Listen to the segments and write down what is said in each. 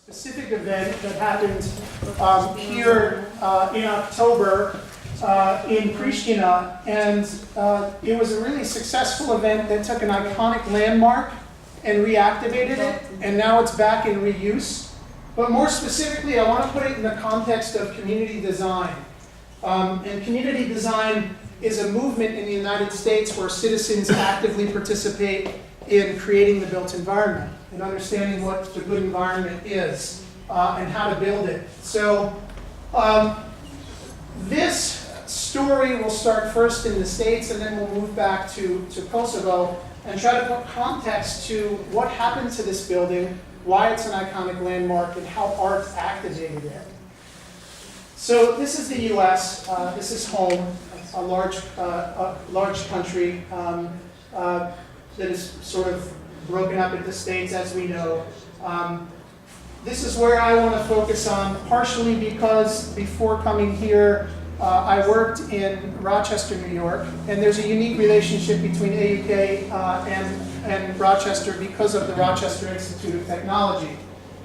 specific event that happened here in October in Pristina, and it was a really successful event that took an iconic landmark and reactivated it, and now it's back in reuse. But more specifically, I want to put it in the context of community design. And community design is a movement in the United States where citizens actively participate in creating the built environment and understanding what the good environment is and how to build it. So this story will start first in the States, and then we'll move back to Kosovo and try to put context to what happened to this building, why it's an iconic landmark, and how art activated it. So this is the US, this is home, a large country that is sort of broken up into states, as we know. This is where I want to focus on, partially because before coming here, I worked in Rochester, New York, and there's a unique relationship between A.U.K. and Rochester because of the Rochester Institute of Technology.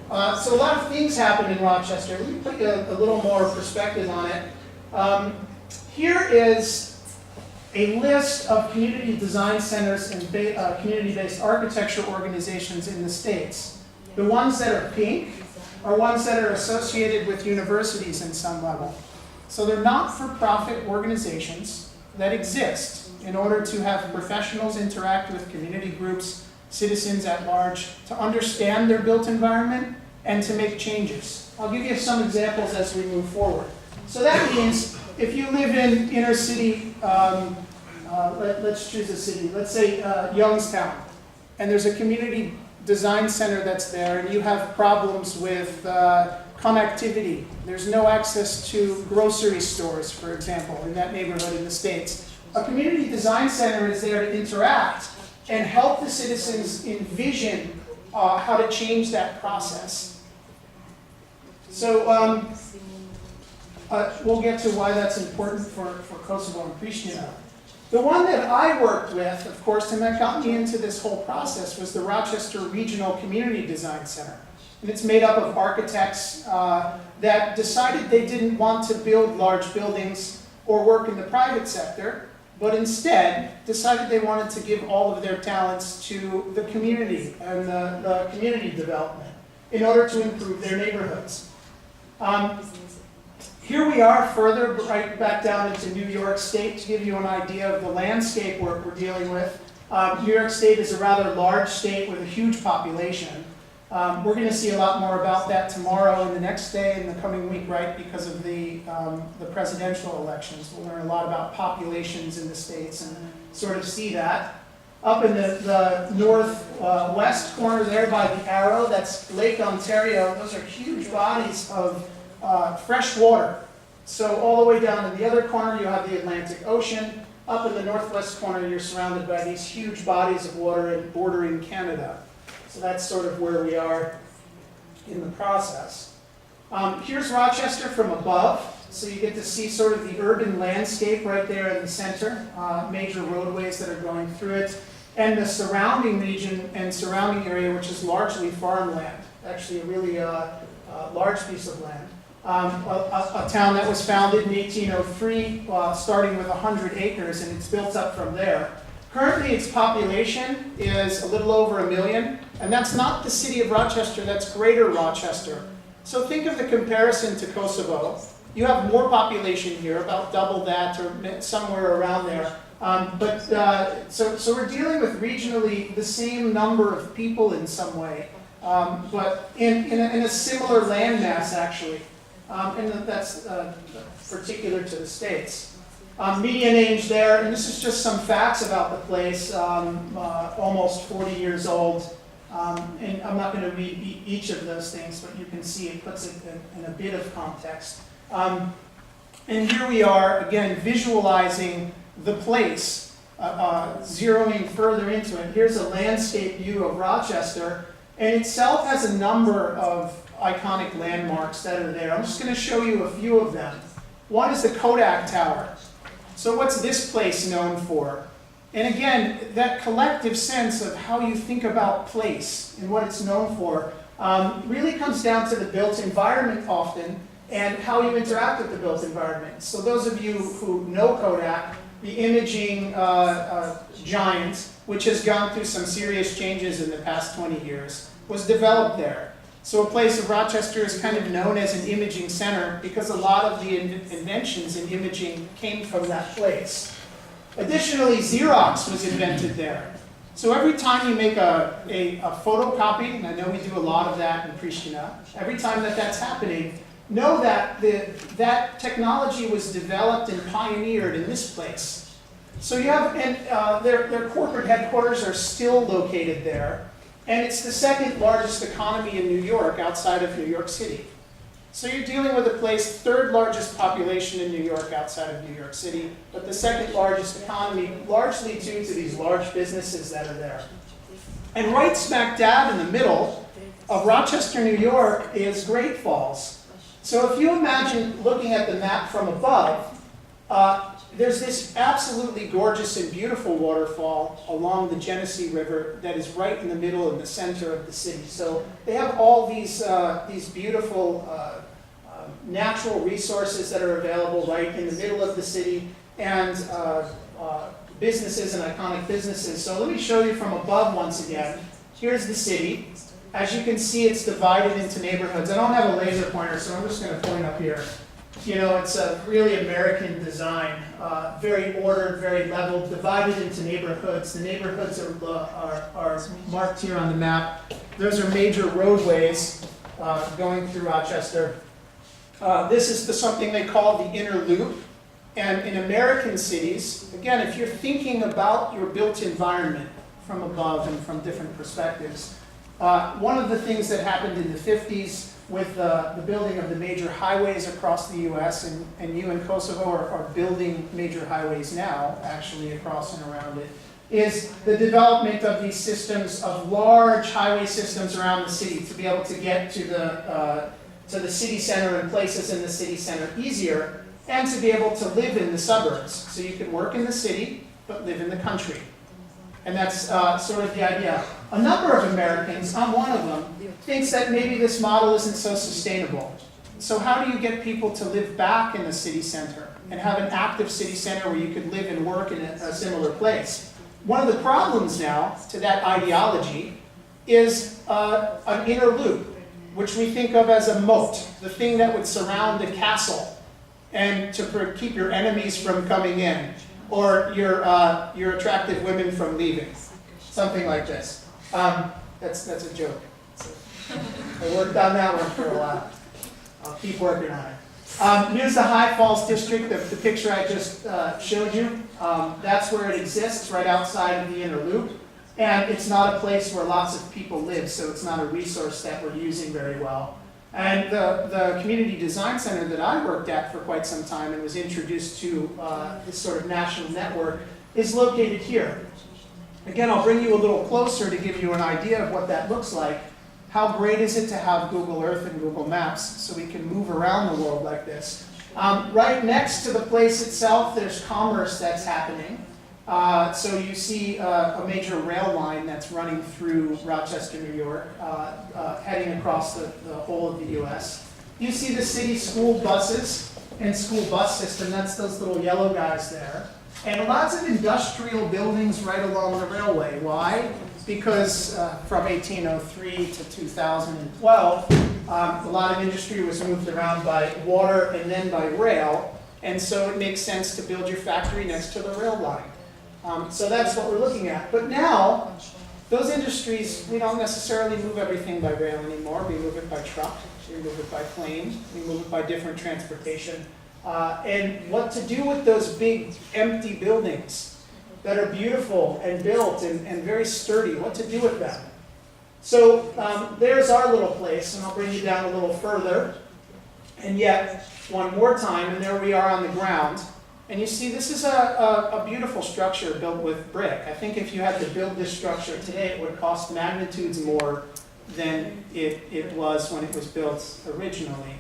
So a lot of things happen in Rochester. Let me put a little more perspective on it. Here is a list of community design centers and community-based architecture organizations in the States. The ones that are pink are ones that are associated with universities in some level. So they're not-for-profit organizations that exist in order to have professionals interact with community groups, citizens at large, to understand their built environment and to make changes. I'll give you some examples as we move forward. So that means if you live in inner city, let's choose a city, let's say Youngstown, and there's a community design center that's there, and you have problems with connectivity. There's no access to grocery stores, for example, in that neighborhood in the States. A community design center is there to interact and help the citizens envision how to change that process. So we'll get to why that's important for Kosovo and Pristina. The one that I worked with, of course, and that got me into this whole process, was the Rochester Regional Community Design Center. And it's made up of architects that decided they didn't want to build large buildings or work in the private sector, but instead decided they wanted to give all of their talents to the community and the community development in order to improve their neighborhoods. Here we are further right back down into New York State to give you an idea of the landscape work we're dealing with. New York State is a rather large state with a huge population. We're going to see a lot more about that tomorrow and the next day and the coming week, right, because of the presidential elections. We'll learn a lot about populations in the states and sort of see that. Up in the northwest corner there by the arrow, that's Lake Ontario. Those are huge bodies of fresh water. So all the way down in the other corner, you have the Atlantic Ocean. Up in the northwest corner, you're surrounded by these huge bodies of water bordering Canada. So that's sort of where we are in the process. Here's Rochester from above. So you get to see sort of the urban landscape right there in the center, major roadways that are going through it, and the surrounding region and surrounding area, which is largely farmland, actually a really large piece of land. A town that was founded in 1803, starting with 100 acres, and it's built up from there. Currently, its population is a little over 1 million, and that's not the city of Rochester, that's Greater Rochester. So think of the comparison to Kosovo. You have more population here, about double that, or somewhere around there. So we're dealing with regionally the same number of people in some way, but in a similar landmass, actually. And that's particular to the States. Median age there, and this is just some facts about the place, almost 40 years old. And I'm not going to read each of those things, but you can see it puts it in a bit of context. And here we are, again, visualizing the place, zeroing further into it. Here's a landscape view of Rochester, and itself has a number of iconic landmarks that are there. I'm just going to show you a few of them. One is the Kodak Tower. So what's this place known for? And again, that collective sense of how you think about place and what it's known for really comes down to the built environment often and how you interact with the built environment. So those of you who know Kodak, the imaging giant, which has gone through some serious changes in the past 20 years, was developed there. So a place of Rochester is kind of known as an imaging center because a lot of the inventions in imaging came from that place. Additionally, Xerox was invented there. So every time you make a photocopy, and I know we do a lot of that in Pristina, every time that that's happening, know that that technology was developed and pioneered in this place. So you have, and their corporate headquarters are still located there, and it's the second largest economy in New York outside of New York City. So you're dealing with a place, third largest population in New York outside of New York City, but the second largest economy, largely due to these large businesses that are there. And right smack dab in the middle of Rochester, New York is Great Falls. So if you imagine looking at the map from above, there's this absolutely gorgeous and beautiful waterfall along the Genesee River that is right in the middle in the center of the city. So they have all these beautiful natural resources that are available right in the middle of the city, and businesses and iconic businesses. So let me show you from above once again. Here's the city. As you can see, it's divided into neighborhoods. I don't have a laser pointer, so I'm just going to point up here. You know, it's a really American design, very ordered, very leveled, divided into neighborhoods. The neighborhoods are marked here on the map. Those are major roadways going through Rochester. This is something they call the inner loop. And in American cities, again, if you're thinking about your built environment from above and from different perspectives, one of the things that happened in the 50s with the building of the major highways across the US, and you in Kosovo are building major highways now, actually across and around it, is the development of these systems of large highway systems around the city to be able to get to the city center and places in the city center easier, and to be able to live in the suburbs. So you can work in the city, but live in the country. And that's sort of the idea. A number of Americans, I'm one of them, thinks that maybe this model isn't so sustainable. So how do you get people to live back in the city center and have an active city center where you could live and work in a similar place? One of the problems now to that ideology is an inner loop, which we think of as a moat, the thing that would surround a castle and to keep your enemies from coming in, or your attractive women from leaving. Something like this. That's a joke. I worked on that one for a while. I'll keep working on it. Here's the High Falls District, the picture I just showed you. That's where it exists, right outside of the inner loop. And it's not a place where lots of people live, so it's not a resource that we're using very well. And the Community Design Center that I worked at for quite some time and was introduced to this sort of national network is located here. Again, I'll bring you a little closer to give you an idea of what that looks like. How great is it to have Google Earth and Google Maps so we can move around the world like this? Right next to the place itself, there's commerce that's happening. So you see a major rail line that's running through Rochester, New York, heading across the whole of the US. You see the city school buses and school bus system, that's those little yellow guys there. And lots of industrial buildings right along the railway. Why? Because from 1803 to 2012, a lot of industry was moved around by water and then by rail, and so it makes sense to build your factory next to the rail line. So that's what we're looking at. But now, those industries, we don't necessarily move everything by rail anymore. We move it by truck, we move it by plane, we move it by different transportation. And what to do with those big empty buildings that are beautiful and built and very sturdy, what to do with them. So there's our little place, and I'll bring you down a little further. And yet, one more time, and there we are on the ground. And you see, this is a beautiful structure built with brick. I think if you had to build this structure today, it would cost magnitudes more than it was when it was built originally.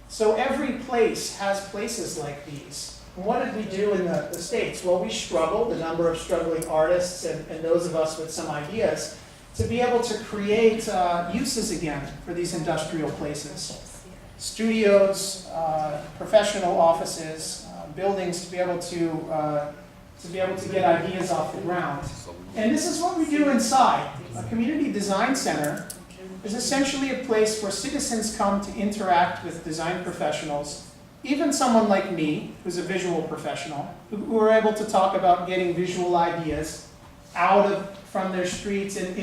So every place has places like these. And what did we do in the States? Well, we struggled, a number of struggling artists and those of us with some ideas. to be able to create uses again for these industrial places. Studios, professional offices, buildings to be able to get ideas off the ground. And this is what we do inside. A community design center is essentially a place where citizens come to interact with design professionals, even someone like me, who's a visual professional, who are able to talk about getting visual ideas from their streets and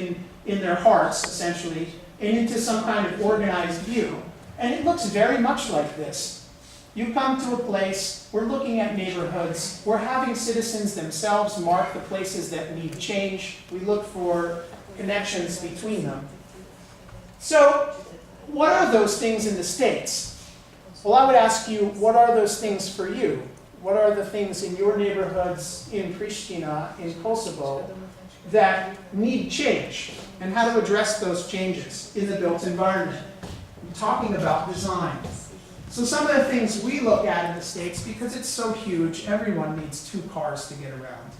in their hearts, essentially, and into some kind of organized view. And it looks very much like this. You come to a place, we're looking at neighborhoods, we're having citizens themselves mark the places that need change. We look for connections between them. So, what are those things in the States? Well, I would ask you, what are those things for you? What are the things in your neighborhoods in Pristina, in Kosovo, that need change? And how to address those changes in the built environment? I'm talking about design. So some of the things we look at in the States, because it's so huge, everyone needs 2 cars to get around.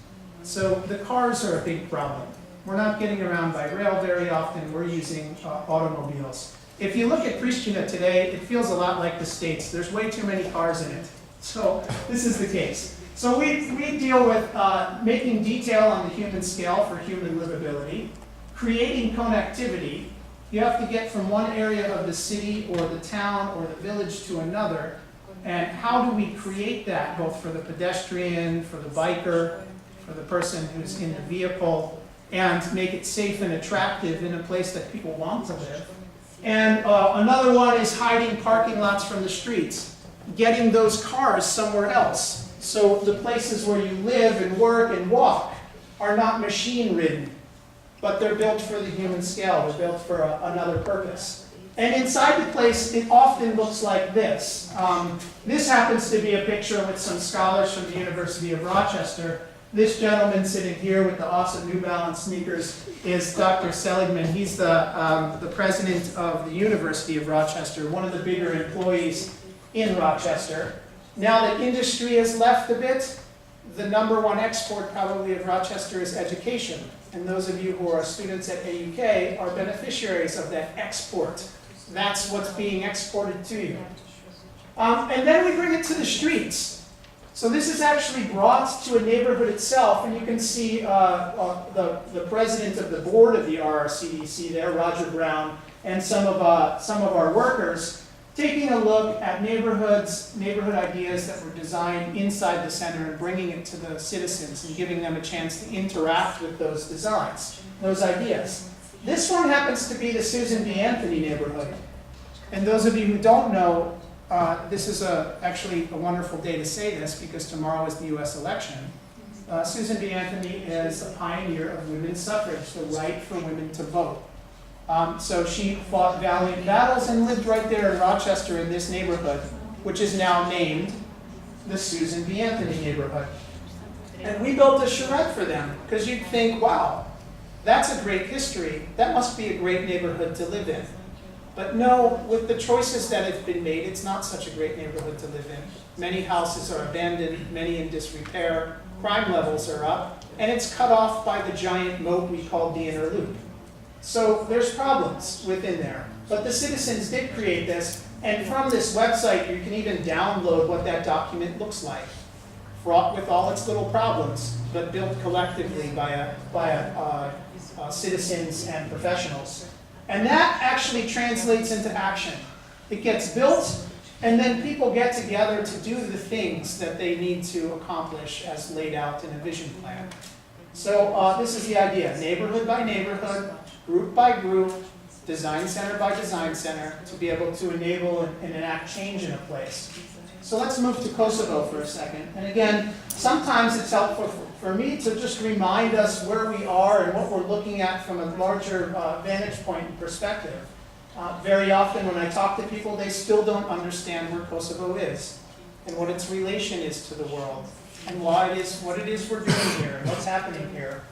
So the cars are a big problem. We're not getting around by rail very often, we're using automobiles. If you look at Pristina today, it feels a lot like the States. There's way too many cars in it. So this is the case. So we deal with making detail on the human scale for human livability, creating connectivity. You have to get from one area of the city or the town or the village to another. And how do we create that, both for the pedestrian, for the biker, for the person who's in the vehicle, and make it safe and attractive in a place that people want to live. And another one is hiding parking lots from the streets, getting those cars somewhere else. So the places where you live and work and walk are not machine-ridden, but they're built for the human scale. They're built for another purpose. And inside the place, it often looks like this. This happens to be a picture with some scholars from the University of Rochester. This gentleman sitting here with the awesome New Balance sneakers is Dr. Seligman. He's the president of the University of Rochester, one of the bigger employees in Rochester. Now that industry has left a bit, the #1 export probably of Rochester is education. And those of you who are students at A.U.K. are beneficiaries of that export. That's what's being exported to you. And then we bring it to the streets. So this is actually brought to a neighborhood itself, and you can see the president of the board of the RRCDC there, Roger Brown, and some of our workers taking a look at neighborhood ideas that were designed inside the center and bringing it to the citizens and giving them a chance to interact with those designs, those ideas. This one happens to be the Susan B. Anthony neighborhood. And those of you who don't know, this is actually a wonderful day to say this because tomorrow is the US election. Susan B. Anthony is a pioneer of women's suffrage, the right for women to vote. So she fought valiant battles and lived right there in Rochester in this neighborhood, which is now named the Susan B. Anthony neighborhood. And we built a charrette for them because you'd think, wow, that's a great history. That must be a great neighborhood to live in. But no, with the choices that have been made, it's not such a great neighborhood to live in. Many houses are abandoned, many in disrepair, crime levels are up, and it's cut off by the giant moat we call the inner loop. So there's problems within there. But the citizens did create this, and from this website you can even download what that document looks like, fraught with all its little problems, but built collectively by citizens and professionals. And that actually translates into action. It gets built, and then people get together to do the things that they need to accomplish as laid out in a vision plan. So this is the idea, neighborhood by neighborhood, group by group, design center by design center, to be able to enable and enact change in a place. So let's move to Kosovo for a second. And again, sometimes it's helpful for me to just remind us where we are and what we're looking at from a larger vantage point and perspective. Very often when I talk to people, they still don't understand where Kosovo is and what its relation is to the world and why it is what it is we're doing here and what's happening here.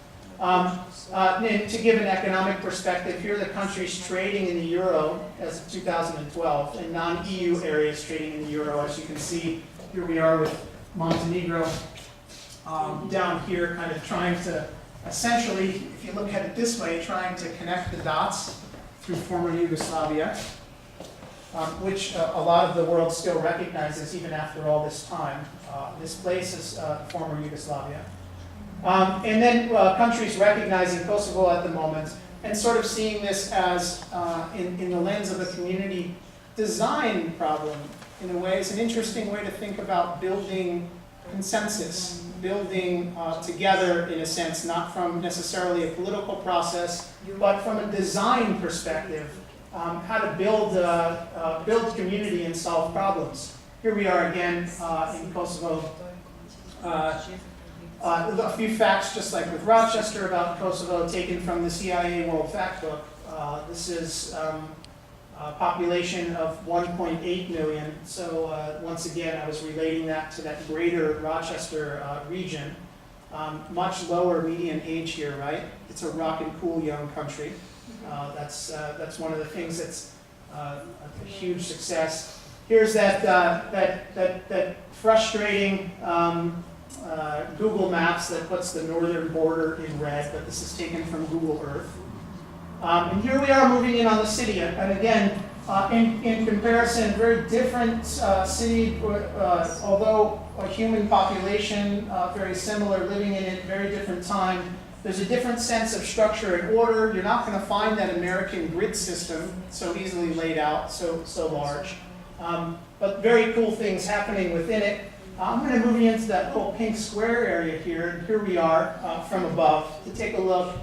And to give an economic perspective, here are the countries trading in the euro as of 2012 and non-EU areas trading in the euro. As you can see, here we are with Montenegro down here kind of trying to essentially, if you look at it this way, trying to connect the dots through former Yugoslavia, which a lot of the world still recognizes even after all this time. This place is former Yugoslavia. And then countries recognizing Kosovo at the moment and sort of seeing this as, in the lens of a community design problem, in a way. It's an interesting way to think about building consensus, building together, in a sense, not from necessarily a political process, but from a design perspective, how to build community and solve problems. Here we are again in Kosovo. A few facts, just like with Rochester, about Kosovo, taken from the CIA World Factbook. This is a population of 1.8 million. So once again, I was relating that to that greater Rochester region. Much lower median age here, right? It's a rock and cool young country. That's one of the things that's a huge success. Here's that frustrating Google Maps that puts the northern border in red, but this is taken from Google Earth. And here we are moving in on the city, and again, in comparison, very different city, although a human population, very similar, living in it, very different time. There's a different sense of structure and order. You're not going to find that American grid system so easily laid out, so large. But very cool things happening within it. I'm going to move you into that whole pink square area here, and here we are from above to take a look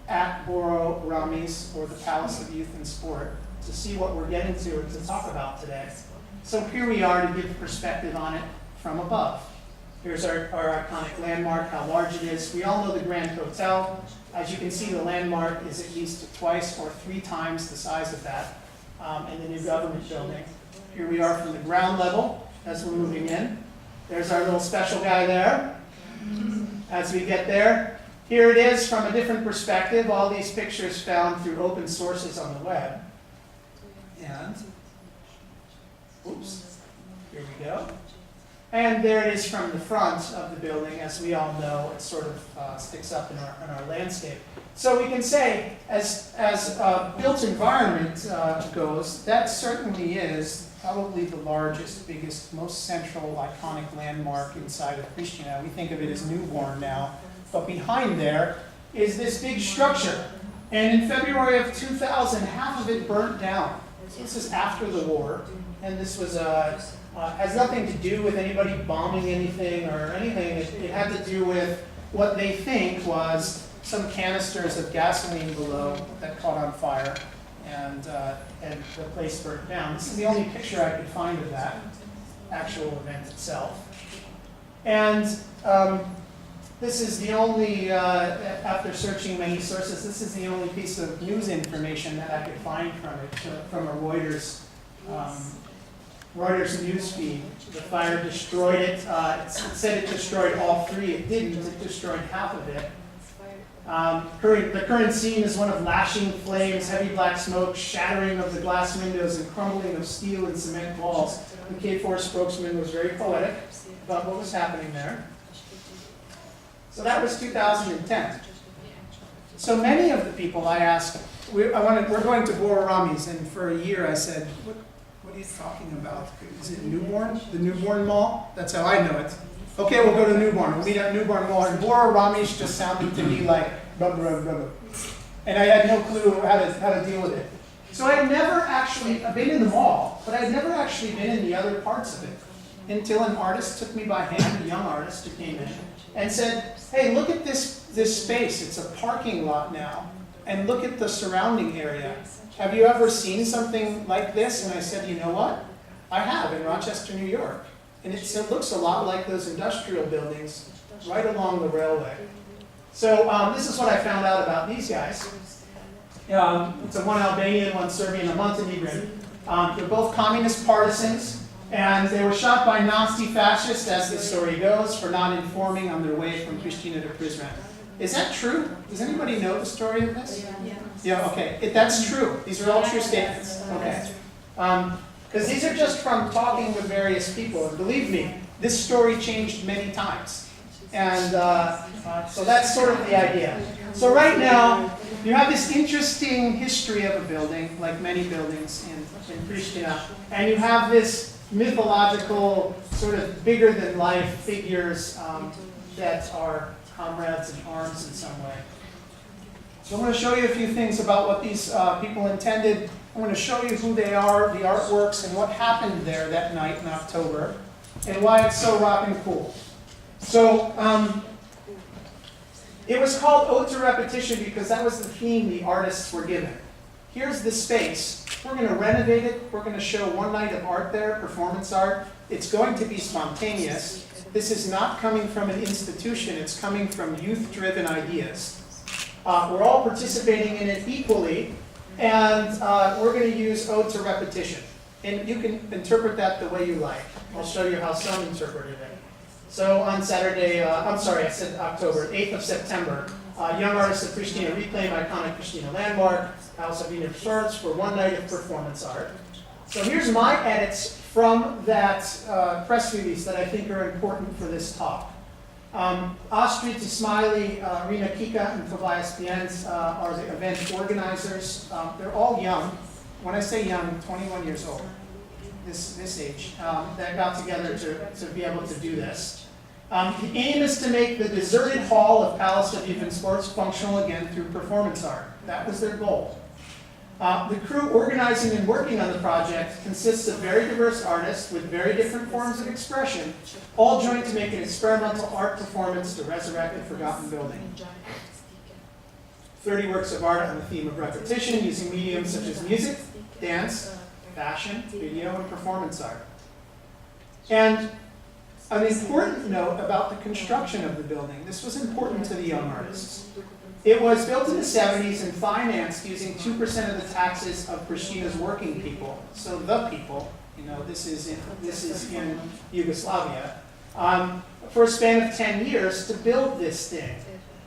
at Boro Ramiz, or the Palace of Youth and Sport, to see what we're getting to and to talk about today. So here we are to give perspective on it from above. Here's our iconic landmark, how large it is. We all know the Grand Hotel. As you can see, the landmark is at least twice or 3 times the size of that, and the new government building. Here we are from the ground level as we're moving in. There's our little special guy there. As we get there, here it is from a different perspective. All these pictures found through open sources on the web. And, oops, here we go. And there it is from the front of the building. As we all know, it sort of sticks up in our landscape. So we can say, as built environment goes, that certainly is probably the largest, biggest, most central, iconic landmark inside of Pristina. We think of it as newborn now. But behind there is this big structure. And in February of 2000, half of it burnt down. So this is after the war. And this was has nothing to do with anybody bombing anything or anything. It had to do with what they think was some canisters of gasoline below that caught on fire, and the place burnt down. This is the only picture I could find of that actual event itself. And this is the only, after searching many sources, this is the only piece of news information that I could find from it, from a Reuters news feed. The fire destroyed it. It said it destroyed all 3. It didn't. It destroyed half of it. The current scene is one of lashing flames, heavy black smoke, shattering of the glass windows, and crumbling of steel and cement walls. The K4 spokesman was very poetic about what was happening there. So that was 2010. So many of the people I asked, we're going to Boro Ramiz, and for a year I said, what are you talking about? Is it Newborn? The Newborn Mall? That's how I know it. Okay, we'll go to Newborn. We'll meet at Newborn Mall. And Boro Ramiz just sounded to me like blah, blah, blah, blah. And I had no clue how to deal with it. So I had never actually, I've been in the mall, but I had never actually been in the other parts of it until an artist took me by hand, a young artist who came in, and said, hey, look at this space. It's a parking lot now. And look at the surrounding area. Have you ever seen something like this? And I said, you know what? I have in Rochester, New York. And it looks a lot like those industrial buildings right along the railway. So this is what I found out about these guys. It's a one Albanian, one Serbian, a Montenegrin. They're both communist partisans. And they were shot by Nazi fascists, as the story goes, for not informing on their way from Pristina to Prizren. Is that true? Does anybody know the story of this? Yeah, okay. That's true. These are all true statements. Okay. Because these are just from talking with various people. And believe me, this story changed many times. And so that's sort of the idea. So right now, you have this interesting history of a building, like many buildings in Pristina, and you have this mythological, sort of bigger-than-life figures that are comrades in arms in some way. So I'm going to show you a few things about what these people intended. I'm going to show you who they are, the artworks, and what happened there that night in October, and why it's so rockin' cool. So it was called Ode to Repetition because that was the theme the artists were given. Here's the space. We're going to renovate it. We're going to show one night of art there, performance art. It's going to be spontaneous. This is not coming from an institution. It's coming from youth-driven ideas. We're all participating in it equally, and we're going to use Ode to Repetition. And you can interpret that the way you like. I'll show you how some interpreted it. So on Saturday, I'm sorry, I said October, 8th of September, young artists of Pristina reclaim iconic Pristina landmark, House of Unused for one night of performance art. So here's my edits from that press release that I think are important for this talk. Astrid Smiley, Rina Kika, and Tobias Bienz are the event organizers. They're all young. When I say young, 21 years old, this age, that got together to be able to do this. The aim is to make the deserted hall of Palace of Youth and Sports functional again through performance art. That was their goal. The crew organizing and working on the project consists of very diverse artists with very different forms of expression, all joined to make an experimental art performance to resurrect a forgotten building. 30 works of art on the theme of repetition using mediums such as music, dance, fashion, video, and performance art. And an important note about the construction of the building. This was important to the young artists. It was built in the 70s and financed using 2% of the taxes of Pristina's working people. So the people, you know, this is in Yugoslavia, for a span of 10 years to build this thing.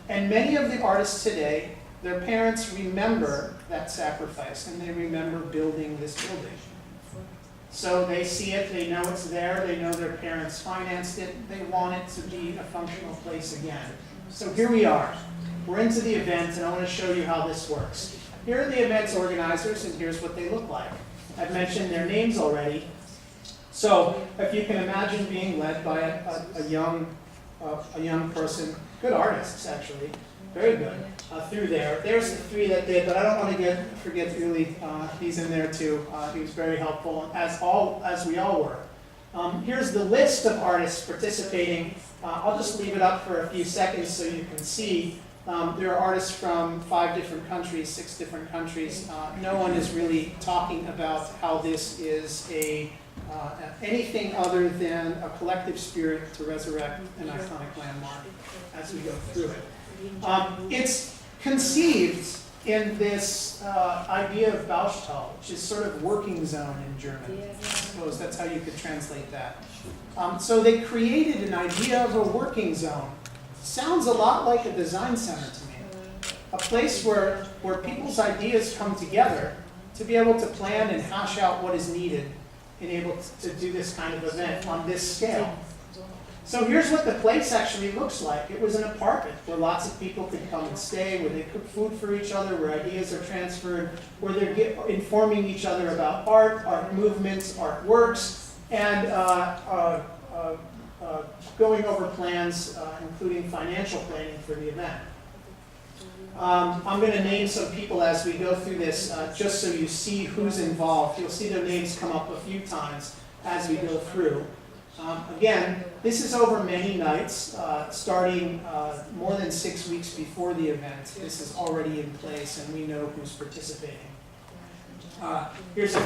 And many of the artists today, their parents remember that sacrifice and they remember building this building. So they see it, they know it's there, they know their parents financed it, they want it to be a functional place again. So here we are. We're into the event, and I want to show you how this works. Here are the event's organizers, and here's what they look like. I've mentioned their names already. So if you can imagine being led by a young person, good artists actually, very good, through there. There's the three that did, but I don't want to forget Uli. He's in there too. He was very helpful, as we all were. Here's the list of artists participating. I'll just leave it up for a few seconds so you can see. There are artists from 5 different countries, 6 different countries. No one is really talking about how this is anything other than a collective spirit to resurrect an iconic landmark as we go through it. It's conceived in this idea of Baustelle, which is sort of working zone in German. I suppose that's how you could translate that. So they created an idea of a working zone. Sounds a lot like a design center to me. A place where people's ideas come together to be able to plan and hash out what is needed and able to do this kind of event on this scale. So here's what the place actually looks like. It was an apartment where lots of people could come and stay, where they cook food for each other, where ideas are transferred, where they're informing each other about art, art movements, art works, and going over plans, including financial planning for the event. I'm going to name some people as we go through this, just so you see who's involved. You'll see their names come up a few times as we go through. Again, this is over many nights, starting more than 6 weeks before the event. This is already in place, and we know who's participating. Here's a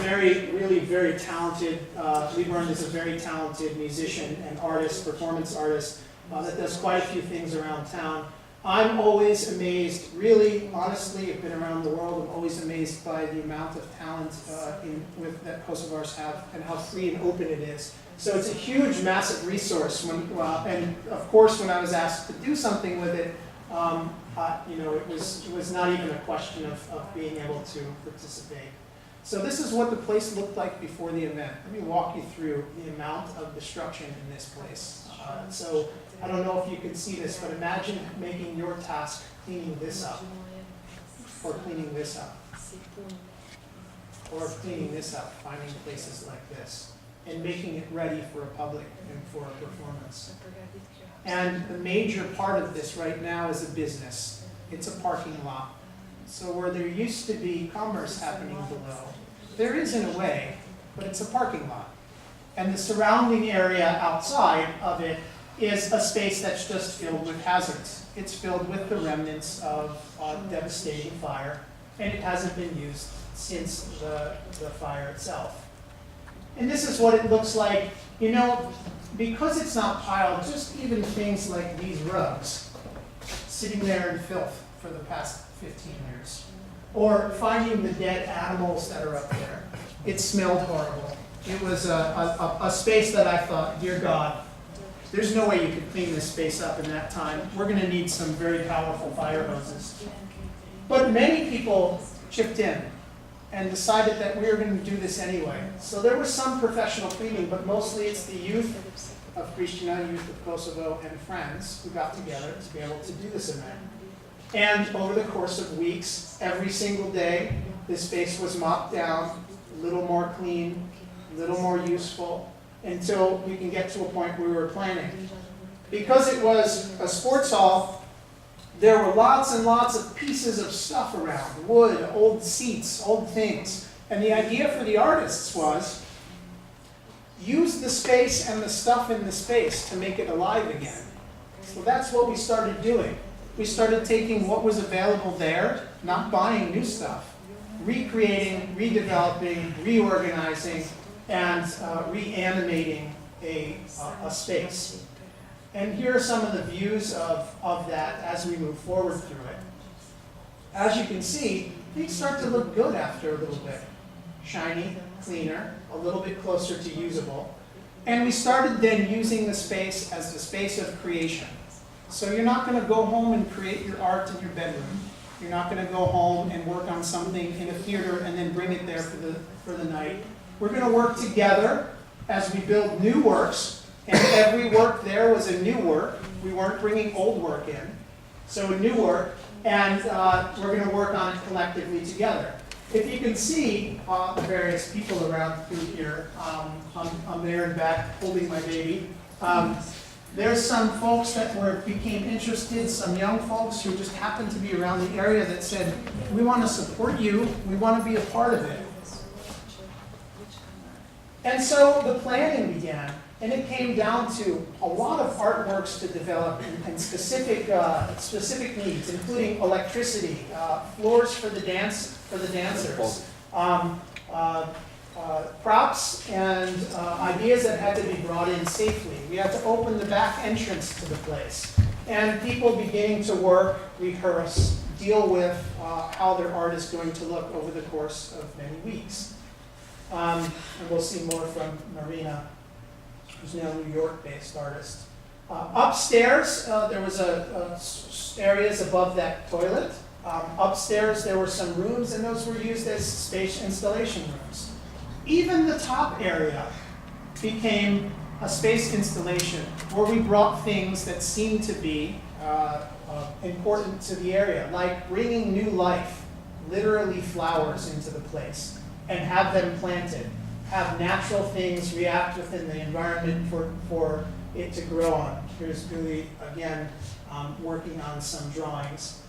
really very talented, Liebrand is a very talented musician and artist, performance artist, that does quite a few things around town. I'm always amazed, really, honestly, I've been around the world, I'm always amazed by the amount of talent that Kosovars have and how free and open it is. So it's a huge, massive resource. And of course, when I was asked to do something with it, it was not even a question of being able to participate. So this is what the place looked like before the event. Let me walk you through the amount of destruction in this place. So I don't know if you can see this, but imagine making your task cleaning this up, or cleaning this up, or cleaning this up, finding places like this, and making it ready for a public and for a performance. And the major part of this right now is a business. It's a parking lot. So where there used to be commerce happening below, there is in a way, but it's a parking lot. And the surrounding area outside of it is a space that's just filled with hazards. It's filled with the remnants of devastating fire, and it hasn't been used since the fire itself. And this is what it looks like, you know, because it's not piled, just even things like these rugs sitting there in filth for the past 15 years. Or finding the dead animals that are up there. It smelled horrible. It was a space that I thought, dear God, there's no way you could clean this space up in that time. We're going to need some very powerful fire hoses. But many people chipped in and decided that we were going to do this anyway. So there was some professional cleaning, but mostly it's the youth of Pristina, youth of Kosovo, and friends who got together to be able to do this event. And over the course of weeks, every single day, this space was mopped down, a little more clean, a little more useful, until we can get to a point where we were planning. Because it was a sports hall, there were lots and lots of pieces of stuff around, wood, old seats, old things. And the idea for the artists was, use the space and the stuff in the space to make it alive again. So that's what we started doing. We started taking what was available there, not buying new stuff, recreating, redeveloping, reorganizing, and reanimating a space. And here are some of the views of that as we move forward through it. As you can see, things start to look good after a little bit. Shiny, cleaner, a little bit closer to usable. And we started then using the space as the space of creation. So you're not going to go home and create your art in your bedroom. You're not going to go home and work on something in a theater and then bring it there for the night. We're going to work together as we build new works, and every work there was a new work. We weren't bringing old work in, so a new work, and we're going to work on it collectively together. If you can see the various people around through here, I'm there in back holding my baby. There's some folks that became interested, some young folks who just happened to be around the area that said, we want to support you, we want to be a part of it. And so the planning began, and it came down to a lot of artworks to develop and specific needs, including electricity, floors for the dancers, props and ideas that had to be brought in safely. We had to open the back entrance to the place. And people beginning to work, rehearse, deal with how their art is going to look over the course of many weeks. And we'll see more from Marina, who's now a New York-based artist. Upstairs, there was areas above that toilet. Upstairs, there were some rooms, and those were used as space installation rooms. Even the top area became a space installation where we brought things that seemed to be important to the area, like bringing new life, literally flowers into the place, and have them planted, have natural things react within the environment for it to grow on. Here's Guli, again, working on some drawings.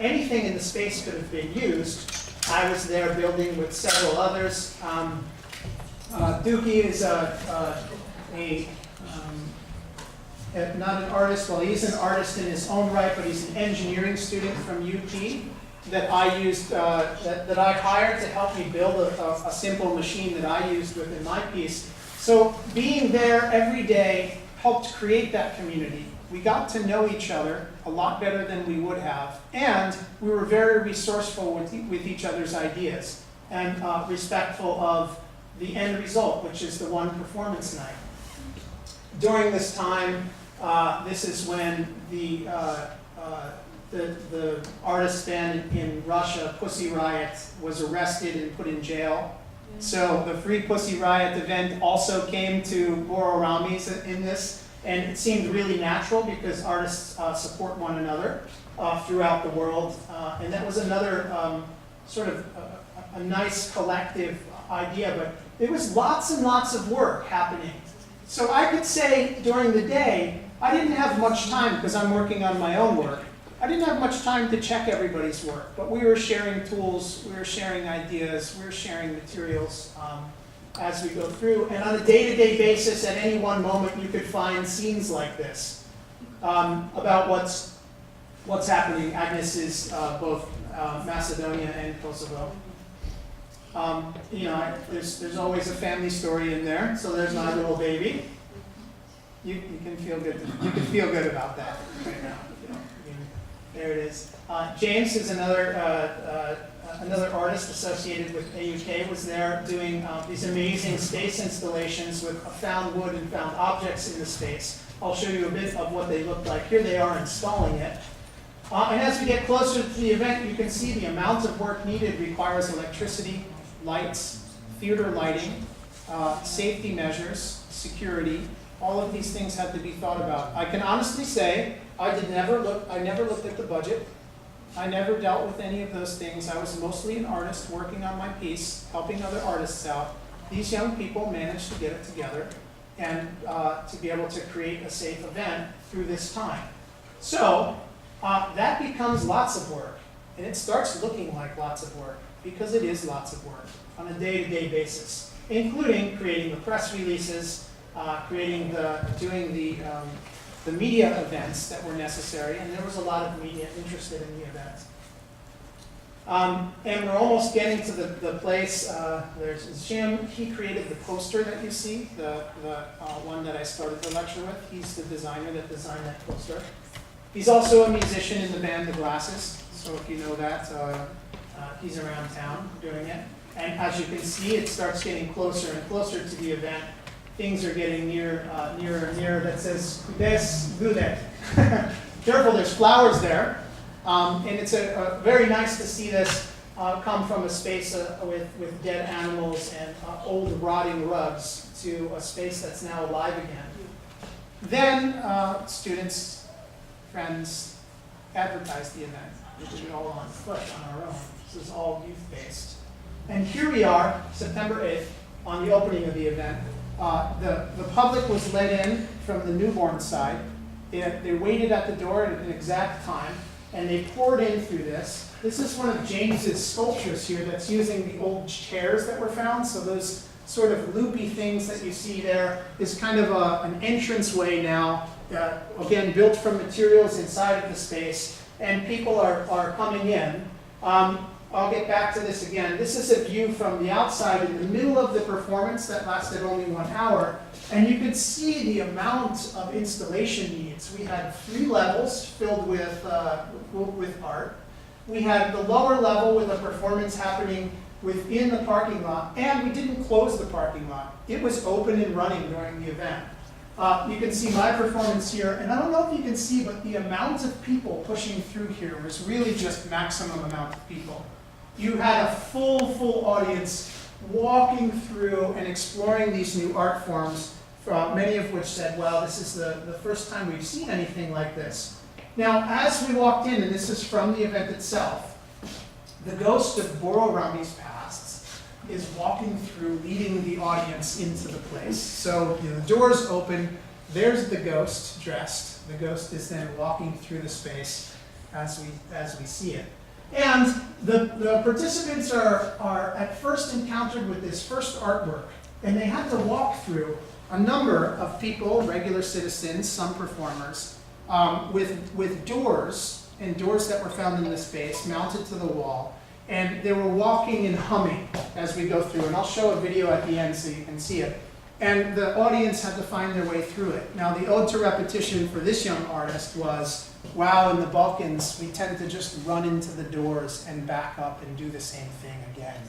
Anything in the space could have been used. I was there building with several others. Dookie is not an artist. Well, he's an artist in his own right, but he's an engineering student from A.U.K. that I used, that I hired to help me build a simple machine that I used within my piece. So being there every day helped create that community. We got to know each other a lot better than we would have, and we were very resourceful with each other's ideas and respectful of the end result, which is the one performance night. During this time, this is when the artist band in Russia, Pussy Riot, was arrested and put in jail. So the Free Pussy Riot event also came to Boro Ramiz in this, And it seemed really natural because artists support one another throughout the world. And that was another sort of a nice collective idea, but there was lots and lots of work happening. So I could say during the day, I didn't have much time because I'm working on my own work. I didn't have much time to check everybody's work, but we were sharing tools, we were sharing ideas, we were sharing materials as we go through. And on a day-to-day basis, at any one moment, you could find scenes like this about what's happening. Agnes is both Macedonia and Kosovo. You know, there's always a family story in there. So there's my little baby. You can feel good. You can feel good about that right now. There it is. James is another artist associated with A.U.K. was there doing these amazing space installations with found wood and found objects in the space. I'll show you a bit of what they look like. Here they are installing it. And as we get closer to the event, you can see the amount of work needed requires electricity, lights, theater lighting, safety measures, security. All of these things had to be thought about. I can honestly say I never looked at the budget. I never dealt with any of those things. I was mostly an artist working on my piece, helping other artists out. These young people managed to get it together and to be able to create a safe event through this time. So that becomes lots of work, and it starts looking like lots of work because it is lots of work on a day-to-day basis, including creating the press releases, doing the media events that were necessary, and there was a lot of media interested in the event. And we're almost getting to the place. There's Jim. He created the poster that you see, the one that I started the lecture with. He's the designer that designed that poster. He's also a musician in the band The Glasses, so if you know that, he's around town doing it. And as you can see, it starts getting closer and closer to the event. Things are getting nearer and nearer. That says, "Kudes Gudet." Careful, there's flowers there. And it's very nice to see this come from a space with dead animals and old rotting rugs to a space that's now alive again. Then students, friends advertised the event. We did it all on foot, on our own. This is all youth-based. And here we are, September 8th, on the opening of the event. The public was let in from the newborn side. They waited at the door at an exact time, and they poured in through this. This is one of James's sculptures here that's using the old chairs that were found. So those sort of loopy things that you see there is kind of an entranceway now, again, built from materials inside of the space, and people are coming in. I'll get back to this again. This is a view from the outside in the middle of the performance that lasted only 1 hour. And you could see the amount of installation needs. We had 3 levels filled with art. We had the lower level with a performance happening within the parking lot, and we didn't close the parking lot. It was open and running during the event. You can see my performance here, and I don't know if you can see, but the amount of people pushing through here was really just maximum amount of people. You had a full audience walking through and exploring these new art forms, many of which said, wow, this is the first time we've seen anything like this. Now, as we walked in, and this is from the event itself, the ghost of Boro Ramiz past is walking through, leading the audience into the place. So the doors open, there's the ghost dressed. The ghost is then walking through the space as we see it. And the participants are at first encountered with this first artwork, and they had to walk through a number of people, regular citizens, some performers, with doors, and doors that were found in the space mounted to the wall. And they were walking and humming as we go through. And I'll show a video at the end so you can see it. And the audience had to find their way through it. Now, the ode to repetition for this young artist was, wow, in the Balkans, we tend to just run into the doors and back up and do the same thing again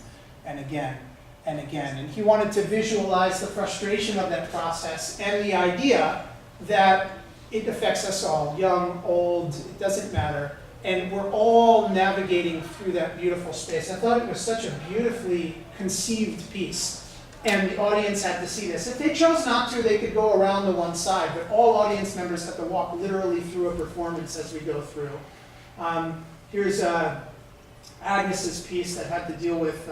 and again and again. And he wanted to visualize the frustration of that process and the idea that it affects us all, young, old, it doesn't matter. And we're all navigating through that beautiful space. I thought it was such a beautifully conceived piece. and the audience had to see this. If they chose not to, they could go around to one side, but all audience members had to walk literally through a performance as we go through. Here's Agnes's piece that had to deal with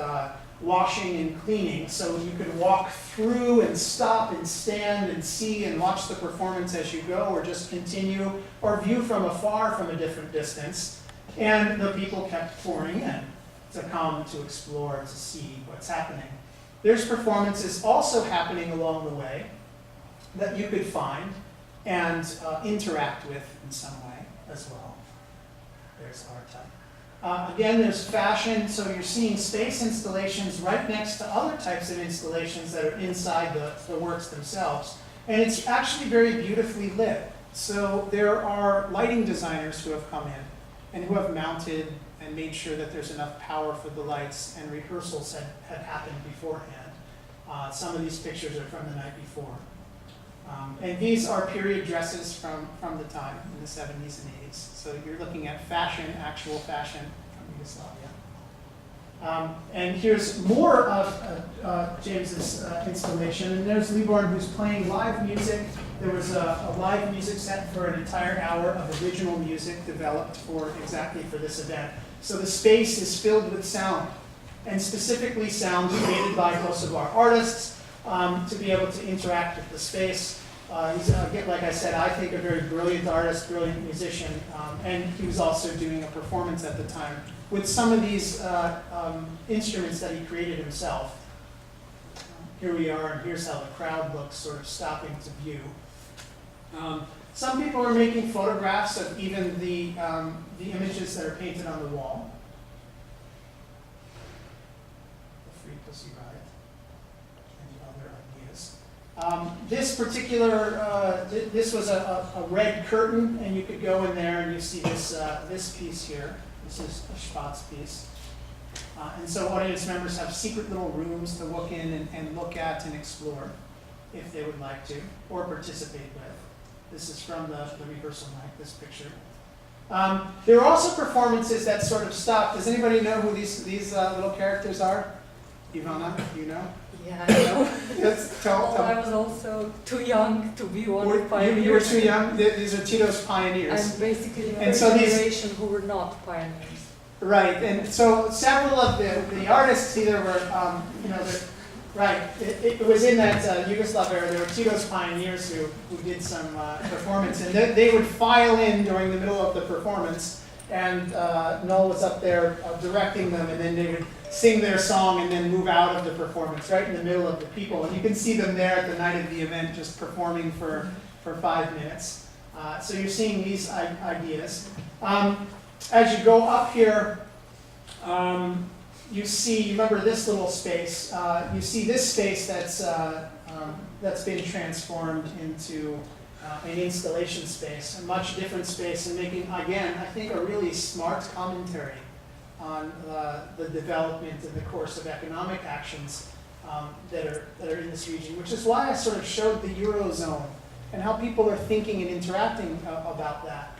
washing and cleaning, so you could walk through and stop and stand and see and watch the performance as you go, or just continue, or view from afar from a different distance. And the people kept pouring in to come, to explore, to see what's happening. There's performances also happening along the way that you could find and interact with in some way as well. There's our type. Again, there's fashion, so you're seeing space installations right next to other types of installations that are inside the works themselves. And it's actually very beautifully lit. So there are lighting designers who have come in and who have mounted and made sure that there's enough power for the lights, and rehearsals had happened beforehand. Some of these pictures are from the night before. And these are period dresses from the time, in the 70s and 80s. So you're looking at fashion, actual fashion from Yugoslavia. And here's more of James's installation. And there's Liborn, who's playing live music. There was a live music set for an entire hour of original music developed exactly for this event. So the space is filled with sound, and specifically sound created by Kosovar artists to be able to interact with the space. He's, like I said, I think a very brilliant artist, brilliant musician, and he was also doing a performance at the time with some of these instruments that he created himself. Here we are, and here's how the crowd looks, sort of stopping to view. Some people are making photographs of even the images that are painted on the wall. The Free Pussy Riot and other ideas. This particular, this was a red curtain, and you could go in there and you see this piece here. This is a Spatz piece. And so audience members have secret little rooms to look in and look at and explore if they would like to, or participate with. This is from the rehearsal night, this picture. There are also performances that sort of stop. Does anybody know who these little characters are? Ivana, do you know? Yeah, I know. Tell. I was also too young to be one of pioneers. You were too young? These are Tito's pioneers. I'm basically the and first so generation who were not pioneers. Right, and so several of the artists either were, right, it was in that Yugoslav era. There were Tito's pioneers who did some performance, and they would file in during the middle of the performance, and Noel was up there directing them, and then they would sing their song and then move out of the performance, right in the middle of the people. And you can see them there at the night of the event just performing for 5 minutes. So you're seeing these ideas. As you go up here, you see, remember this little space, you see this space that's been transformed into an installation space, a much different space, and making, again, I think a really smart commentary on the development and the course of economic actions that are in this region, which is why I sort of showed the Eurozone and how people are thinking and interacting about that.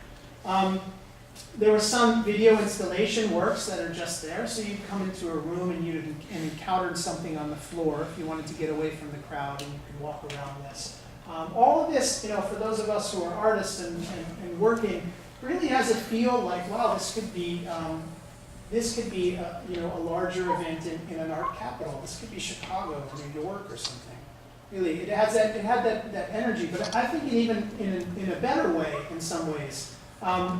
There were some video installation works that are just there, so you'd come into a room and you encountered something on the floor if you wanted to get away from the crowd, and you could walk around this. All of this, for those of us who are artists and working, really has a feel like, wow, this could be a larger event in an art capital. This could be Chicago or New York or something. Really, it had that energy, but I think even in a better way in some ways.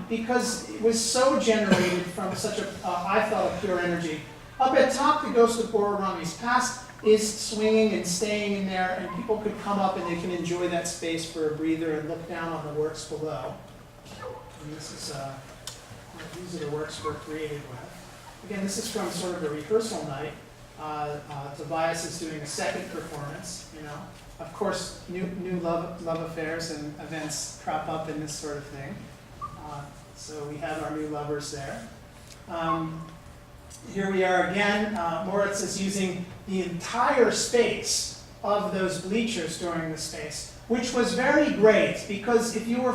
Because it was so generated from such I thought, a pure energy. Up at top, the Ghost of Boro Ramiz past is swinging and staying in there, and people could come up and they can enjoy that space for a breather and look down on the works below. And this is, these are the works we're created with. Again, this is from sort of a rehearsal night. Tobias is doing a second performance, Of course, new love affairs and events crop up in this sort of thing. So we have our new lovers there. Here we are again. Moritz is using the entire space of those bleachers during the space, which was very great because if you were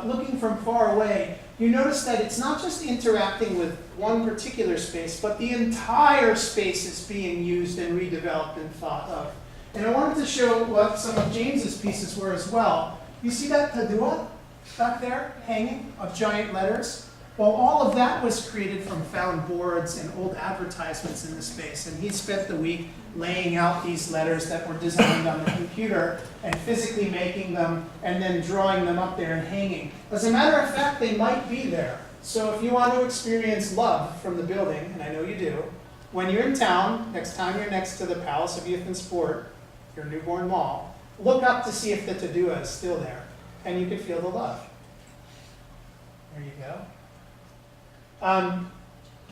looking from far away, you notice that it's not just interacting with one particular space, but the entire space is being used and redeveloped and thought of. And I wanted to show what some of James's pieces were as well. You see that tadua back there hanging of giant letters? Well, all of that was created from found boards and old advertisements in the space. And he spent the week laying out these letters that were designed on the computer and physically making them and then drawing them up there and hanging. As a matter of fact, they might be there. So if you want to experience love from the building, and I know you do, when you're in town, next time you're next to the Palace of Youth and Sport, your newborn mall, look up to see if the tadua is still there, and you can feel the love. There you go.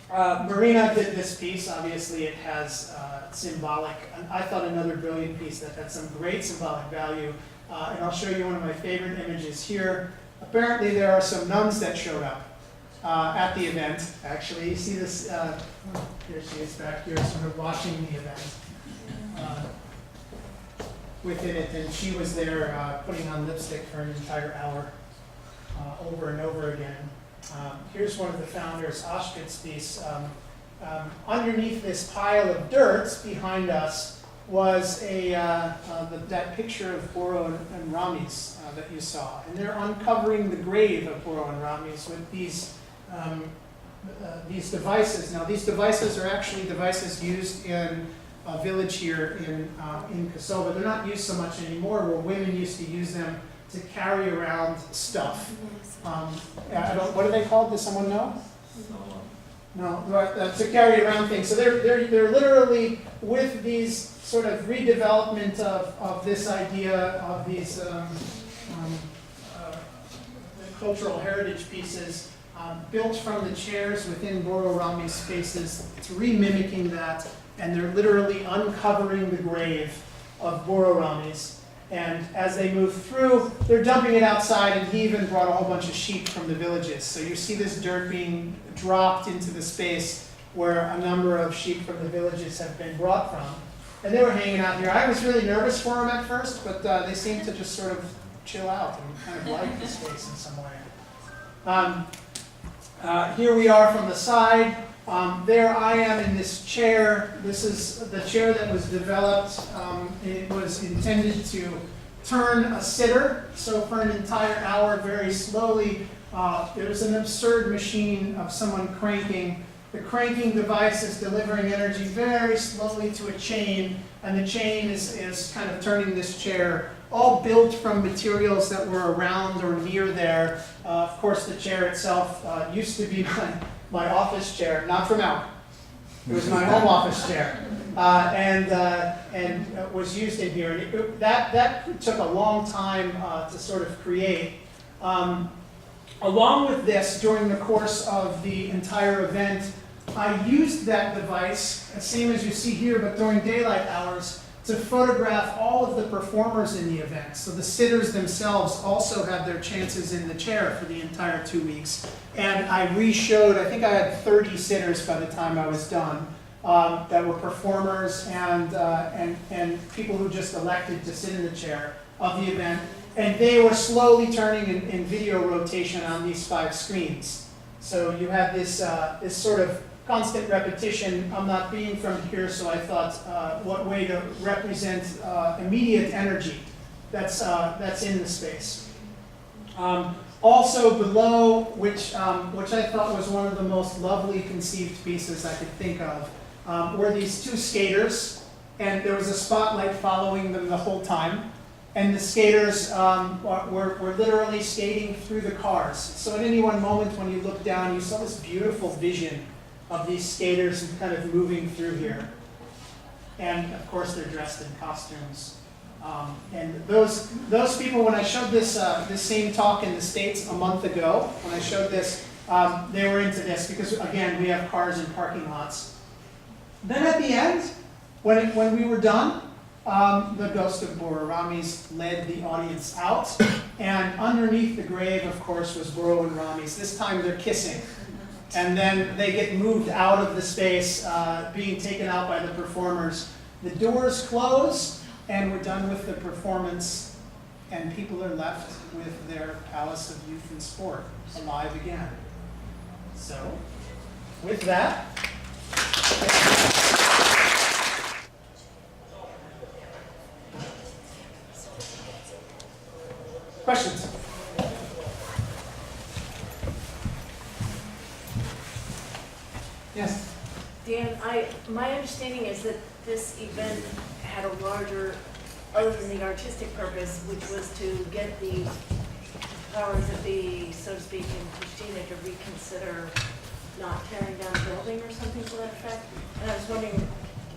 Marina did this piece. Obviously, it has symbolic, and I thought another brilliant piece that had some great symbolic value. And I'll show you one of my favorite images here. Apparently, there are some nuns that showed up at the event. Actually, you see this, here she is back here, sort of watching the event within it. And she was there putting on lipstick for an entire hour over and over again. Here's one of the founders, Auschwitz piece. Underneath this pile of dirt behind us was that picture of Boro and Ramiz that you saw. And they're uncovering the grave of Boro and Ramiz with these devices. Now, these devices are actually devices used in a village here in Kosovo. They're not used so much anymore, where women used to use them to carry around stuff. What are they called? Does someone know? No, to carry around things. So they're literally with these sort of redevelopment of this idea of these cultural heritage pieces built from the chairs within Boro Ramiz spaces. It's remimicking that, and they're literally uncovering the grave of Boro Ramiz. And as they move through, they're dumping it outside, and he even brought a whole bunch of sheep from the villages. So you see this dirt being dropped into the space where a number of sheep from the villages have been brought from. And they were hanging out here. I was really nervous for them at first, but they seemed to just sort of chill out and kind of like the space in some way. Here we are from the side. There I am in this chair. This is the chair that was developed. It was intended to turn a sitter. So for an entire hour, very slowly, there was an absurd machine of someone cranking. The cranking device is delivering energy very slowly to a chain, and the chain is kind of turning this chair, all built from materials that were around or near there. Of course, the chair itself used to be my office chair, not from A.U.K. It was my home office chair, and was used in here. And that took a long time to sort of create. Along with this, during the course of the entire event, I used that device, same as you see here, but during daylight hours, to photograph all of the performers in the event. So the sitters themselves also had their chances in the chair for the entire 2 weeks. And I re-showed, I think I had 30 sitters by the time I was done, that were performers and people who just elected to sit in the chair of the event. And they were slowly turning in video rotation on these 5 screens. So you had this, this sort of constant repetition. I'm not being from here, so I thought, what way to represent immediate energy that's in the space. Also below, which I thought was one of the most lovely conceived pieces I could think of, were these 2 skaters, and there was a spotlight following them the whole time. And the skaters were literally skating through the cars. So at any one moment when you looked down, you saw this beautiful vision of these skaters kind of moving through here. And of course they're dressed in costumes. And those people, when I showed this same talk in the States a month ago, when I showed this, they were into this because, again, we have cars in parking lots. Then at the end, when we were done, the ghost of Boro Ramiz led the audience out, and underneath the grave, of course, was Boro and Ramiz. This time they're kissing. And then they get moved out of the space, being taken out by the performers. The doors close, and we're done with the performance, and people are left with their palace of youth and sport alive again. So, with that, questions? Yes. Dan, my understanding is that this event had a larger, other than the artistic purpose, which was to get the powers that be, so to speak, in Pristina to reconsider not tearing down a building or something to that effect. And I was wondering,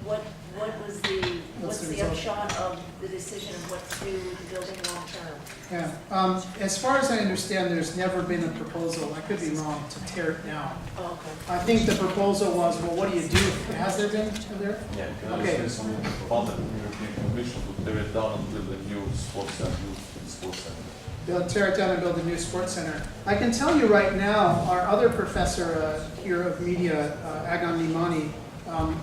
what's the the result? upshot of the decision of what to do with the building long term? Yeah, as far as I understand, there's never been a proposal, I could be wrong, to tear it down. Oh, okay. I think the proposal was, well, what do you do? Has there been, there? Yeah, Okay. there's some funded European Commission to tear it down and build a new sports center, Tear it down and build a new sports center. I can tell you right now, our other professor here of media, Agan Limani,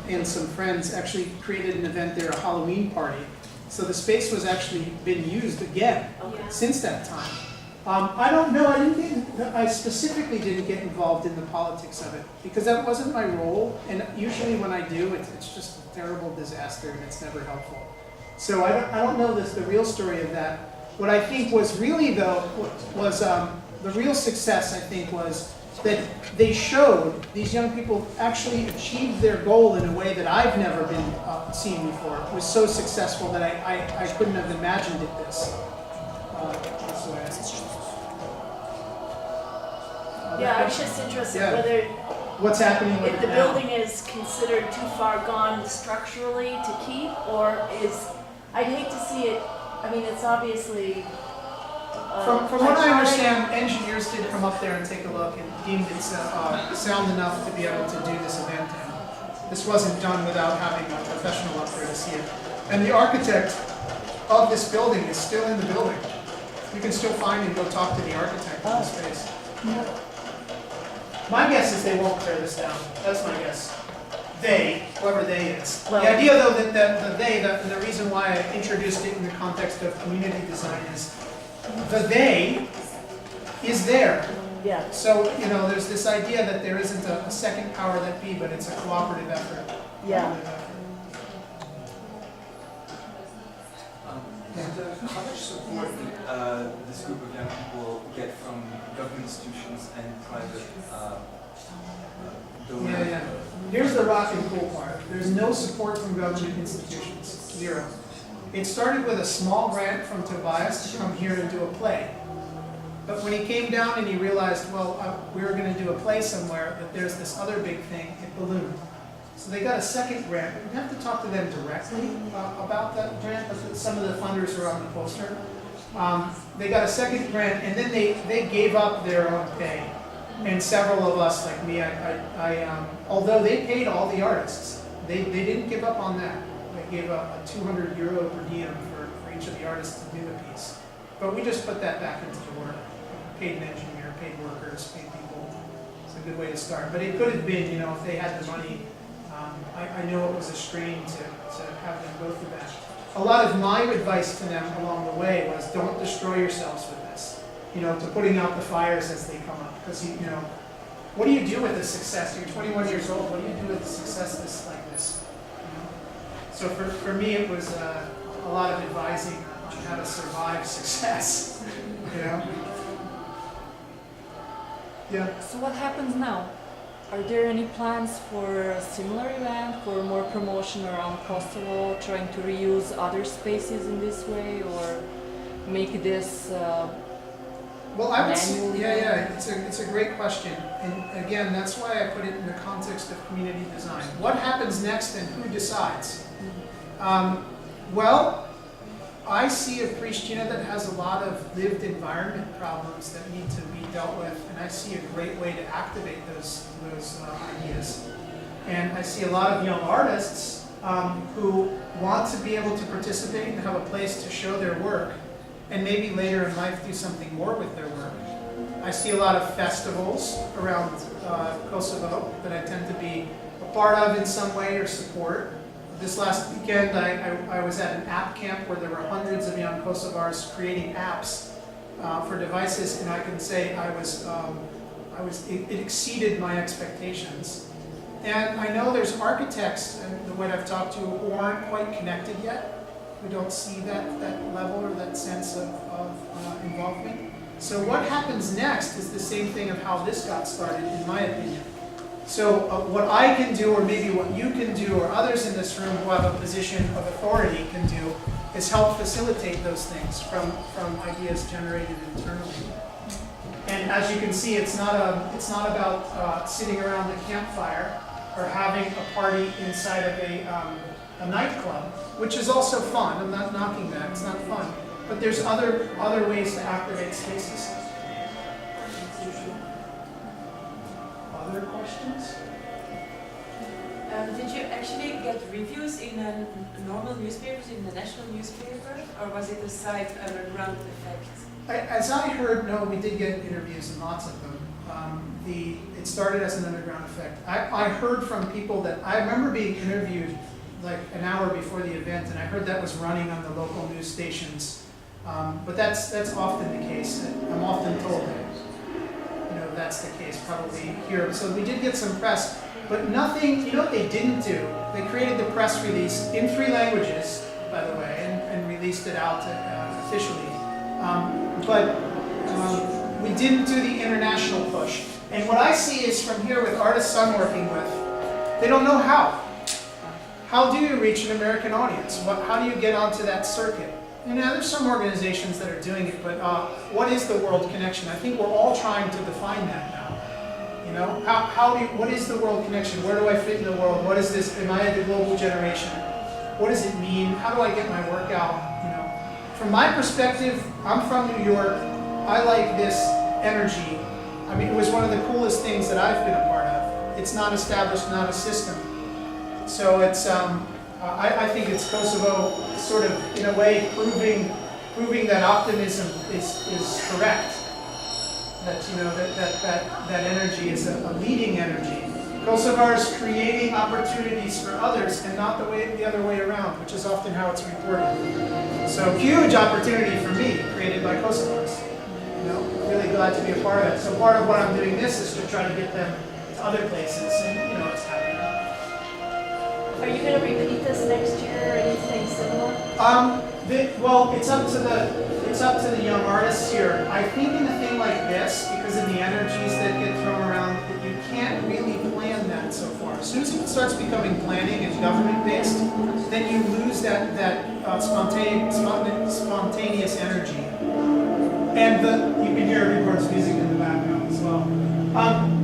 and some friends actually created an event there, a Halloween party. So the space was actually been used again Okay. since that time. I don't know, I specifically didn't get involved in the politics of it because that wasn't my role. And usually when I do, it's just a terrible disaster and it's never helpful. So I don't know the real story of that. What I think was really though, was the real success I think was that they showed these young people actually achieved their goal in a way that I've never been seen before. It was so successful that I couldn't have imagined it this way. Yeah, I was just interested Yeah. whether What's happening with if it the now? building is considered too far gone structurally to keep, or I'd hate to see it, I mean, it's obviously. From what I understand, engineers did come up there and take a look and deemed it sound enough to be able to do this event. And this wasn't done without having a professional up there to see it. And the architect of this building is still in the building. You can still find and go talk to the architect of the space. My guess is they won't tear this down. That's my guess. They, whoever they is. Well- The idea though that the reason why I introduced it in the context of community design is the they is there. Yeah. So, you know, there's this idea that there isn't a second power that be, but it's a cooperative effort. Yeah. Cooperative effort. How much support did this group of young people get from government institutions and private donors? Yeah. Here's the rock and cool part. There's no support from government institutions. Zero. It started with a small grant from Tobias to come here and do a play. But when he came down and he realized, well, we were going to do a play somewhere, but there's this other big thing, it ballooned. So they got a second grant. We'd have to talk to them directly about that grant, but some of the funders are on the poster. They got a second grant, and then they gave up their own pay. And several of us, like me, although they paid all the artists, they didn't give up on that. They gave a 200 euro per diem for each of the artists to do the piece. But we just put that back into the work. Paid an engineer, paid workers, paid people. It's a good way to start. But it could have been, you know, if they had the money. I know it was a strain to have them go through that. A lot of my advice to them along the way was don't destroy yourselves with this. You know, to putting out the fires as they come up. Because, you know, what do you do with this success? You're 21 years old. What do you do with success like this? You know? So for me, it was a lot of advising on how to survive success. You know? Yeah. So what happens now? Are there any plans for a similar event, for more promotion around Kosovo, trying to reuse other spaces in this way, or make this Well, I would say, manual yeah, it's a great question. And again, that's why I put it in the context of community design. What happens next and who decides? Well, I see a Pristina that has a lot of lived environment problems that need to be dealt with, and I see a great way to activate those ideas. And I see a lot of young artists who want to be able to participate and have a place to show their work, and maybe later in life do something more with their work. I see a lot of festivals around Kosovo that I tend to be a part of in some way or support. this last weekend, I was at an app camp where there were hundreds of young Kosovars creating apps for devices, and I can say it exceeded my expectations. And I know there's architects, and the way I've talked to, who aren't quite connected yet, who don't see that level or that sense of involvement. So what happens next is the same thing of how this got started, in my opinion. So what I can do, or maybe what you can do, or others in this room who have a position of authority can do, is help facilitate those things from ideas generated internally. And as you can see, it's not about sitting around the campfire or having a party inside of a nightclub, which is also fun. I'm not knocking that, it's not fun. But there's other ways to activate spaces. Other questions? Did you actually get reviews in normal newspapers, in the national newspaper, or was it a side underground effect? As I heard, no, we did get interviews and lots of them. It started as an underground effect. I heard from people that, I remember being interviewed like an hour before the event, and I heard that was running on the local news stations. But that's often the case. I'm often told that, that's the case probably here. So we did get some press, but nothing, what they didn't do? They created the press release in 3 languages, by the way, and released it out officially. But we didn't do the international push. And what I see is from here with artists I'm working with, they don't know how. How do you reach an American audience? How do you get onto that circuit? There's some organizations that are doing it, but what is the world connection? I think we're all trying to define that now. What is the world connection? Where do I fit in the world? What is this? Am I the global generation? What does it mean? How do I get my work out? From my perspective, I'm from New York. I like this energy. I mean, it was one of the coolest things that I've been a part of. It's not established, not a system. So it's, I think it's Kosovo sort of, in a way, proving that optimism is correct. That, that energy is a leading energy. Kosovars creating opportunities for others and not the other way around, which is often how it's reported. So huge opportunity for me, created by Kosovars. Really glad to be a part of it. So part of what I'm doing this is to try to get them to other places, and it's happening. Are you going to repeat this next year or anything similar? Well, it's up to the young artists here. I think in a thing like this, because of the energies that get thrown around, that you can't really plan that so far. As soon as it starts becoming planning and government-based, then you lose that spontaneous energy. And you can hear everyone's music in the background as well.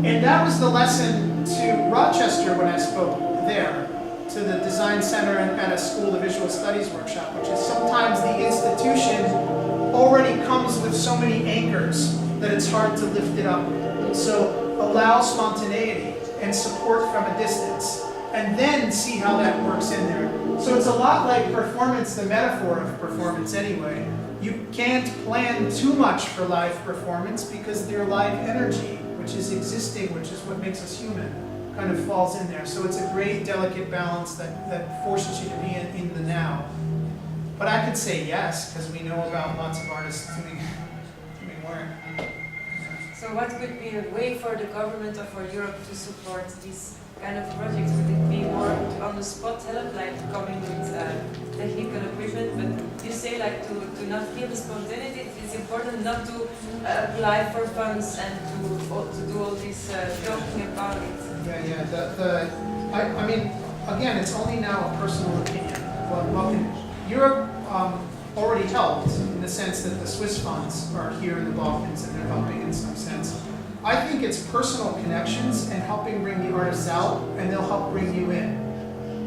And that was the lesson to Rochester when I spoke there, to the Design Center and at a School of Visual Studies workshop, which is sometimes the institution already comes with so many anchors that it's hard to lift it up. So allow spontaneity and support from a distance, and then see how that works in there. So it's a lot like performance, the metaphor of performance anyway. You can't plan too much for live performance because their live energy, which is existing, which is what makes us human, kind of falls in there. So it's a great, delicate balance that forces you to be in the now. But I could say yes, because we know about lots of artists doing work. So what could be a way for the government or for Europe to support these kind of projects? Would it be more on the spot help, like coming with technical equipment? But you say like to not kill the spontaneity, it's important not to apply for funds and to do all this talking about it. I mean, again, it's only now a personal opinion. Europe already helped in the sense that the Swiss funds are here in the Balkans and they're helping in some sense. I think it's personal connections and helping bring the artists out, and they'll help bring you in.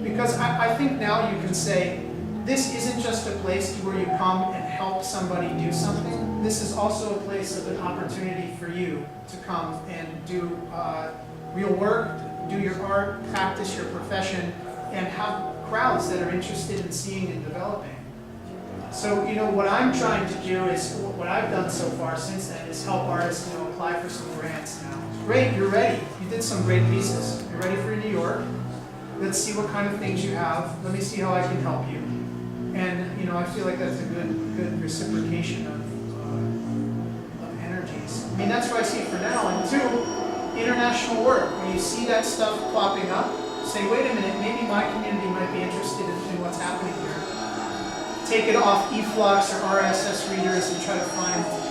Because I think now you can say, this isn't just a place where you come and help somebody do something. This is also a place of an opportunity for you to come and do real work, do your art, practice your profession, and have crowds that are interested in seeing and developing. So, what I'm trying to do is, what I've done so far since then is help artists, apply for some grants now. Great, you're ready. You did some great pieces. You're ready for New York. let's see what kind of things you have, let me see how I can help you. And, you know, I feel like that's a good reciprocation of energies. I mean, that's what I see for now. And two, international work. When you see that stuff popping up, say, wait a minute, maybe my community might be interested in what's happening here. Take it off eFlux or RSS readers and try to find